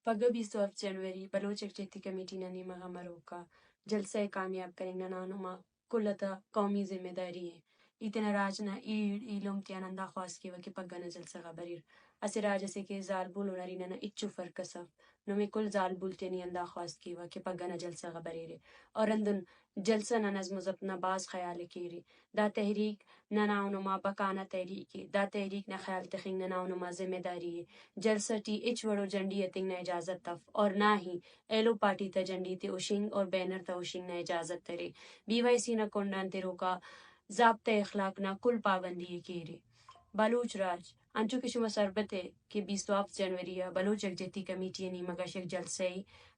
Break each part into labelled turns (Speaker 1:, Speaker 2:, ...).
Speaker 1: پگہ 27 جنوری بلوچ یکجہتی کمیٹی ننی مغا مروکا جلسہ کامیاب کریں ننانما کلتا قومی ذمہ داری ہے اتنا راجنا ایلوم تیانندا خواست کی وکی پگہ نہ جلسہ خبریر اسے راج سے کہ زال بولو نری نہ اچو فرکسف نمی کل زال بولتے نی اندا خواست کی وکی پگہ نہ جلسہ خبریر اور اندن جلسہ نہ نظم و ضبط نہ باز خیال کیری دا تحریک نہ ناونما بکانا تحریک دا تحریک نہ خیال تخنگ نہ ناونما ذمہ داری ہے جلسہ ٹی اچ وڑو جنڈی اتنگ نہ اجازت تف اور نہ ہی ایلو پارٹی تا جنڈی تے اوشنگ اور بینر تا اوشنگ نہ اجازت ترے بی وائی سی نہ کنڈان تے روکا ضابطہ اخلاق نہ کل پابندی کیری بلوچ راج انچو کشما سربت ہے کہ 27 جنوری بلوچ یکجہتی کمیٹی نی مگش یک جلسے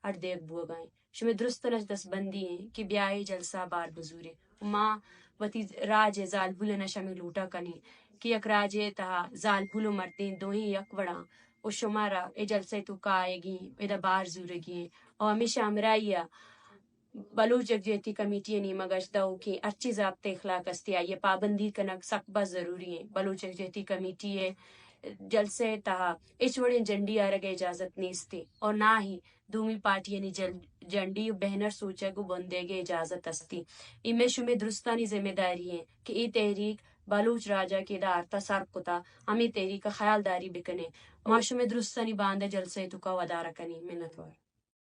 Speaker 1: اٹ دیکھ بو گائیں شمی درست نش دس بندی ہیں کہ بیائی جلسہ بار بزورے ماں وتی راج زال بول نہ شمی لوٹا کنی کہ یک راجے تا زال بولو مردین دو ہی یک وڑا او شمارا اے جلسے تو کا آئے گی ادا بار زورے گی اور ہمیشہ امرائیا بلوچ یکجہتی کمیٹی نی مگش دو کہ اچھی ضابطہ اخلاق استی آئیے پابندی کنک سخت بس ضروری ہے بلوچ یکجہتی کمیٹی ہے جلسے تا اچ وڑے جنڈی آرگ اجازت نیستی اور نہ ہی دومی پارٹی یعنی جنڈی بہنر سوچے گو بندے گے اجازت استی امی شمی درستانی ذمہ داری ہے کہ ای تحریک بلوچ راجا کے دار تا سر کتا ہمیں تحریک خیال داری بکنے معاشو میں درستانی باندھے جلسے تو کا ودارہ کنی منتوار